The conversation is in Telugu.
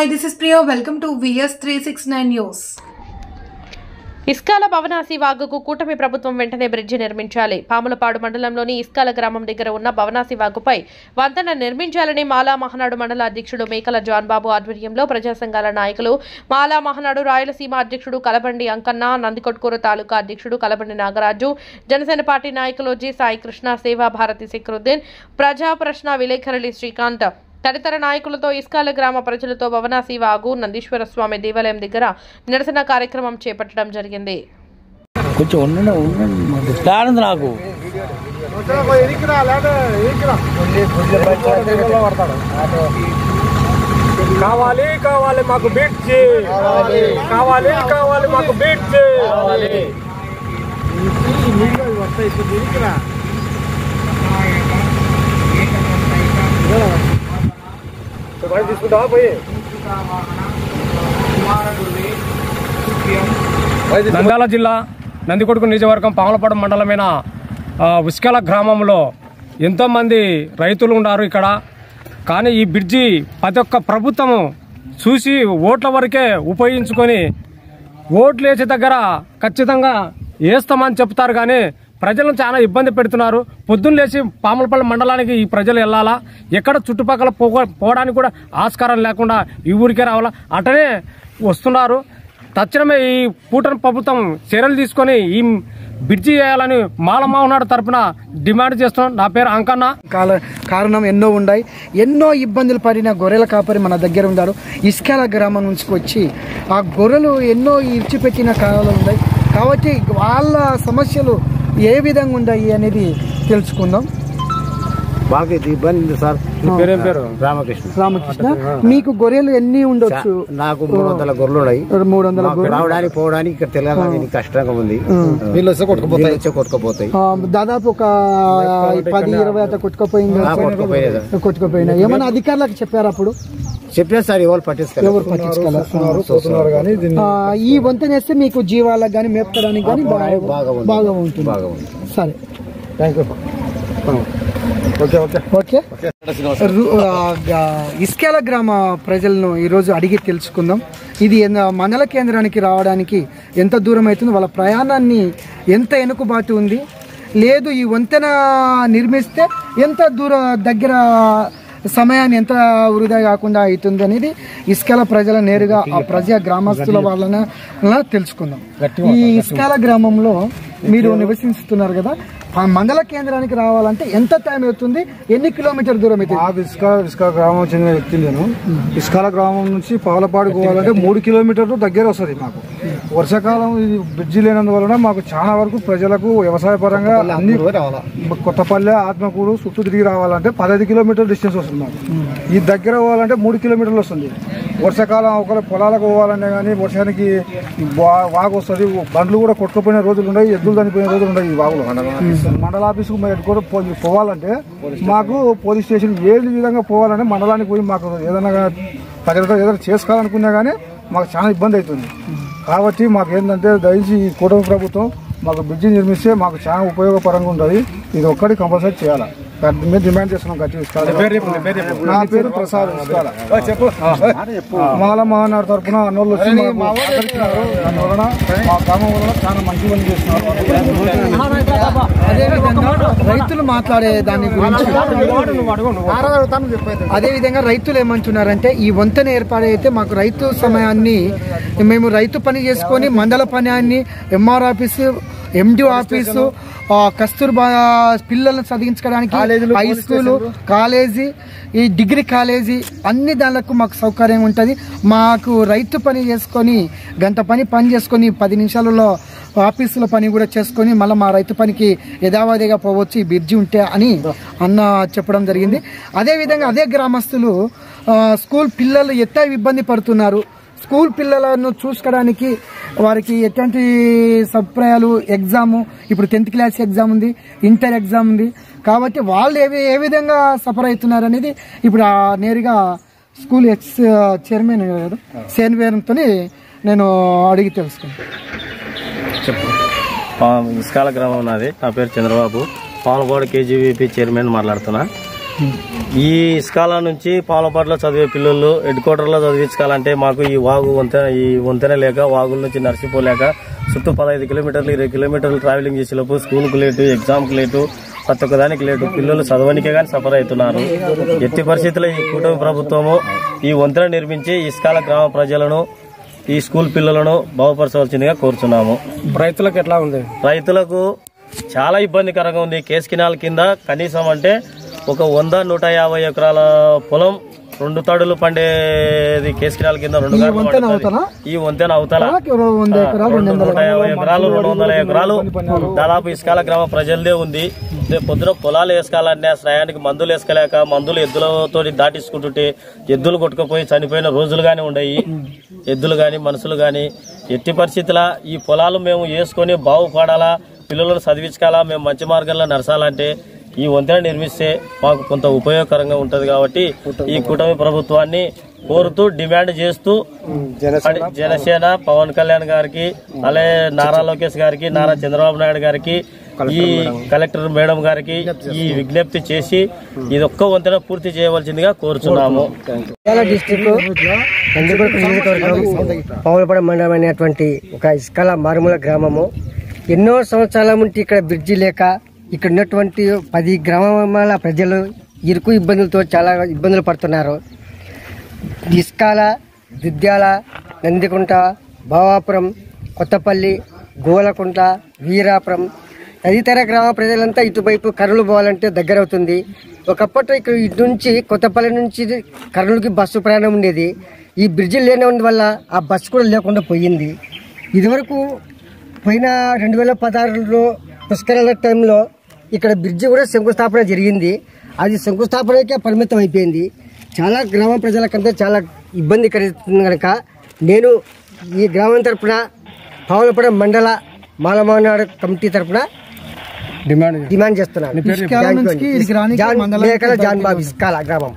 Hi, this is Priya. Welcome to VS369 News. ఇస్కాల Bhavanasi వాగుకు కూటమి ప్రభుత్వం వెంటనే బ్రిడ్జి నిర్మించాలి. పాములపాడు మండలంలోని ఇస్కాల గ్రామం దగ్గర ఉన్న భవనాసి వాగుపై వంతెన నిర్మించాలని మాలా మహానాడు మండల అధ్యక్షుడు మేకల జాన్ బాబు ఆధ్వర్యంలో ప్రజా సంఘాల నాయకులు, మాలా మహానాడు రాయలసీమ అధ్యక్షుడు కలబండి అంకన్న, నందికొట్కూరు తాలూకా అధ్యక్షుడు కలబండి నాగరాజు, జనసేన పార్టీ నాయకులు జి సాయి కృష్ణ, సేవా భారతి సిక్రుద్దీన్, ప్రజా ప్రశ్న విలేకరులు శ్రీకాంత్ తదితర నాయకులతో ఇస్కాల గ్రామ ప్రజలతో భవనాసి వాగు నందీశ్వర స్వామి దేవాలయం దగ్గర నిరసన కార్యక్రమం చేపట్టడం జరిగింది. కావాలి కావాలి మాకు బ్రిడ్జి, కావాలి కావాలి మాకు బ్రిడ్జి. నంద్యాల జిల్లా నందికొట్కూరు నియోజకవర్గం పాములపాడు మండలమైన ఉస్కాల గ్రామంలో ఎంతోమంది రైతులు ఉన్నారు ఇక్కడ. కానీ ఈ బ్రిడ్జి ప్రతి ఒక్క ప్రభుత్వము చూసి ఓట్ల వరకే ఉపయోగించుకొని ఓట్లు వేసే దగ్గర ఖచ్చితంగా వేస్తామని చెప్తారు. కానీ ప్రజలను చాలా ఇబ్బంది పెడుతున్నారు. పొద్దున్న లేచి పాములపల్లి మండలానికి ఈ ప్రజలు వెళ్ళాలా, ఎక్కడ చుట్టుపక్కల పోవడానికి కూడా ఆస్కారం లేకుండా ఈ ఊరికే రావాలా, అటనే వస్తున్నారు. తక్షణమే ఈ కూటమి ప్రభుత్వం చర్యలు తీసుకొని ఈ బ్రిడ్జి చేయాలని మాలమావనాడు తరఫున డిమాండ్ చేస్తున్నాం. నా పేరు అంకన్న. కారణం ఎన్నో ఉన్నాయి. ఎన్నో ఇబ్బందులు పడిన గొర్రెల కాపరి మన దగ్గర ఉన్నారు. ఇస్కాల గ్రామం నుంచి వచ్చి ఆ గొర్రెలు ఎన్నో ఇచ్చిపెట్టిన కాలాలు ఉన్నాయి. కాబట్టి వాళ్ళ సమస్యలు ఏ విధంగా ఉన్నాయి అనేది తెలుసుకుందాం. బాగా ఇబ్బంది ఉంది సార్. రామకృష్ణ, మీకు గొర్రెలు ఎన్ని ఉండొచ్చు? నాకు 300 గొర్రెలు ఉన్నాయి. 300 రావడానికి పోవడానికి ఇక్కడ తెలంగాణ కష్టంగా ఉంది. కొట్టుకుపోతాయి. దాదాపు ఒక 10-20 అట్లా కొట్టుకుపోయినా. ఏమైనా అధికారులకు చెప్పారు? అప్పుడు చెప్పారు సార్, ఎవరు పట్టించుకోవాలి. ఈ వంతెన వేస్తే మీకు జీవాలకు కానీ మేపడానికి కానీ బాగా ఉంటుంది. సరే, థ్యాంక్ యూ. ఓకే, ఇస్కాల గ్రామ ప్రజలను ఈరోజు అడిగి తెలుసుకుందాం. ఇది మండల కేంద్రానికి రావడానికి ఎంత దూరం అవుతుంది, వాళ్ళ ప్రయాణాన్ని ఎంత వెనుకబాటు ఉంది, లేదు ఈ వంతెన నిర్మిస్తే ఎంత దగ్గర సమయాన్ని ఎంత వృధా కాకుండా అవుతుంది అనేది ఇస్కాల ప్రజల నేరుగా ఆ ప్రజా గ్రామస్తుల వాళ్ళన తెలుసుకుందాం. ఈ ఇస్కాల గ్రామంలో మీరు నివసిస్తున్నారు కదా, మండల కేంద్రానికి రావాలంటే ఎంత టైం అవుతుంది, ఎన్ని కిలోమీటర్ దూరం అవుతుంది? ఇస్కాల గ్రామం చెందిన వ్యక్తి నేను. ఇస్కాల గ్రామం నుంచి పావులపాడు పోవాలంటే 3 కిలోమీటర్లు దగ్గర వస్తుంది మాకు. వర్షాకాలం ఇది బ్రిడ్జి లేనందువలన మాకు చాలా వరకు ప్రజలకు వ్యవసాయ పరంగా అన్ని కొత్తపల్లె, ఆత్మకూరు చుట్టూ తిరిగి రావాలంటే 15 కిలోమీటర్ల డిస్టెన్స్ వస్తుంది మాకు. ఈ దగ్గర పోవాలంటే 3 కిలోమీటర్లు వస్తుంది. వర్షాకాలం ఒకవేళ పొలాలకు పోవాలంటే కానీ వర్షానికి వాగు వస్తుంది. బండ్లు కూడా కొట్టుకుపోయిన రోజులు ఉన్నాయి, ఎద్దులు చనిపోయిన రోజులు ఉన్నాయి. ఈ వాగులో మండల ఆఫీసుకు కూడా పోవాలంటే మాకు పోలీస్ స్టేషన్ ఏ విధంగా పోవాలంటే మండలానికి పోయి మాకు ఏదైనా ప్రజలతో ఏదైనా చేసుకోవాలనుకున్నా కానీ మాకు చాలా ఇబ్బంది అవుతుంది. కాబట్టి మాకు ఏంటంటే దయచేసి ఈ కూటమి ప్రభుత్వం మాకు బ్రిడ్జి నిర్మిస్తే మాకు చాలా ఉపయోగపరంగా ఉంటుంది. ఇది ఒక్కటి కంపల్సరీ చేయాలి. మేము డిమాండ్ చేస్తున్నాం. నా పేరు ప్రసాద్. మాలా మహానాడు తరఫున అన్నోళ్ళు వచ్చి అందువలన మా గ్రామం వల్ల చాలా మంచి పని చేస్తున్నారు. అదేవిధంగా రైతులు మాట్లాడే దాని గురించి అదేవిధంగా రైతులు ఏమంటున్నారంటే ఈ వంతెన ఏర్పాటైతే మాకు రైతు సమయాన్ని మేము రైతు పని చేసుకొని మండల పని, MR office, MD office, Kasturba పిల్లలను చదివించడానికి హై స్కూలు, కాలేజీ, ఈ డిగ్రీ కాలేజీ అన్ని దానికి మాకు సౌకర్యం ఉంటుంది. మాకు రైతు పని చేసుకొని గంట పని చేసుకొని 10 నిమిషాలలో ఆఫీసుల పని కూడా చేసుకొని మళ్ళీ మా రైతు పనికి యథావధిగా పోవచ్చు ఈ బ్రిడ్జి ఉంటే అని అన్న చెప్పడం జరిగింది. అదేవిధంగా అదే గ్రామస్తులు స్కూల్ పిల్లలు ఎట్లా ఇబ్బంది పడుతున్నారు, స్కూల్ పిల్లలను చూసుకోవడానికి వారికి ఎట్లాంటి సదుపాయాలు, ఎగ్జాము ఇప్పుడు 10th క్లాస్ ఎగ్జామ్ ఉంది, ఇంటర్ ఎగ్జామ్ ఉంది. కాబట్టి వాళ్ళు ఏ విధంగా సఫర్ అవుతున్నారు అనేది ఇప్పుడు నేరుగా స్కూల్ చైర్మన్ తో నేను అడిగి తెలుసుకున్నాను. ఇస్కాల గ్రామం నాది. నా పేరు చంద్రబాబు. పాములపాడు కేజీవీపీ చైర్మన్ మాట్లాడుతున్నా. ఈ ఇస్కాల నుంచి పాలపాటలో చదివే పిల్లలు హెడ్ క్వార్టర్లో చదివించాలంటే మాకు ఈ వంతెన లేక వాగుల నుంచి నర్సిపోలేక చుట్టూ 15 కిలోమీటర్లు 20 కిలోమీటర్లు ట్రావెలింగ్ చేసేలోపు స్కూల్కు లేటు ఎగ్జామ్కి లేటు ప్రతి ఒక్కదానికి లేటు పిల్లలు చదవనికే కానీ సఫర్ అవుతున్నారు. ఎట్టి పరిస్థితుల్లో ఈ కూటమి ప్రభుత్వము ఈ వంతెన నిర్మించి ఇస్కాల గ్రామ ప్రజలను ఈ స్కూల్ పిల్లలను బాగుపరచవలసిందిగా కోరుచున్నాము. రైతులకు ఎట్లా ఉంది? రైతులకు చాలా ఇబ్బందికరంగా ఉంది. కేస్ కెనాల్ కింద కనీసం అంటే ఒక 100-150 ఎకరాల పొలం 2 తడులు పండేది కేస్ కెనాల్ కింద 2 ఈ వంతెన అవతల 150 ఎకరాలు 200 ఎకరాలు దాదాపు ఇస్కాల గ్రామ ప్రజలదే ఉంది. పొద్దున పొలాలు వేసుకోవాలంటే శ్రయానికి మందులు వేసుకోలేక మందులు ఎద్దులతో దాటించుకుంటుంటే ఎద్దులు కొట్టుకుపోయి చనిపోయిన రోజులు గానీ ఉన్నాయి. ఎద్దులు గాని మనుషులు గాని ఎట్టి పరిస్థితుల ఈ పొలాలు మేము వేసుకొని బాగుపడాలా, పిల్లలను చదివించాలా, మేము మంచి మార్గంలో నడచాలంటే ఈ వంతెన నిర్మిస్తే మాకు కొంత ఉపయోగకరంగా ఉంటది. కాబట్టి ఈ కూటమి ప్రభుత్వాన్ని కోరుతూ డిమాండ్ చేస్తూ జనసేన పవన్ కళ్యాణ్ గారికి, అలాగే నారా లోకేష్ గారికి, నారా చంద్రబాబు నాయుడు గారికి, ఈ కలెక్టర్ మేడం గారికి ఈ విజ్ఞప్తి చేసి ఇది ఒక్క వంతెన పూర్తి చేయవలసిందిగా కోరుచున్నాము. పాములపాడు మండలం అనేటువంటి ఒక ఇస్కాల మారుమూల గ్రామము. ఎన్నో సంవత్సరాల నుండి ఇక్కడ బ్రిడ్జి లేక ఇక్కడ ఉన్నటువంటి 10 గ్రామాల ప్రజలు ఇరుకు ఇబ్బందులతో చాలా ఇబ్బందులు పడుతున్నారు. ఇస్కాల, దుద్యాల, నందికుంట, భావాపురం, కొత్తపల్లి, గోలకుంట, వీరాపురం తదితర గ్రామ ప్రజలంతా ఇటువైపు కర్నూలు పోవాలంటే దగ్గర అవుతుంది. ఒకప్పట్లో ఇక్కడ ఇటు నుంచి కొత్తపల్లి నుంచి కర్నూలుకి బస్సు ప్రయాణం ఉండేది. ఈ బ్రిడ్జి లేనందువల్ల ఆ బస్సు కూడా లేకుండా పోయింది. ఇదివరకు పోయిన 2016లో పుష్కరాల టైంలో ఇక్కడ బ్రిడ్జి కూడా శంకుస్థాపన జరిగింది. అది శంకుస్థాపనకే పరిమితం అయిపోయింది. చాలా గ్రామ ప్రజలకంటే చాలా ఇబ్బంది కలుగుతుంది కనుక నేను ఈ గ్రామం తరఫున పాములపాడు మండల మాలమానాడు కమిటీ తరఫున డిమాండ్ చేస్తున్నాను. జాన్ బాబు ఇస్కాల గ్రామం.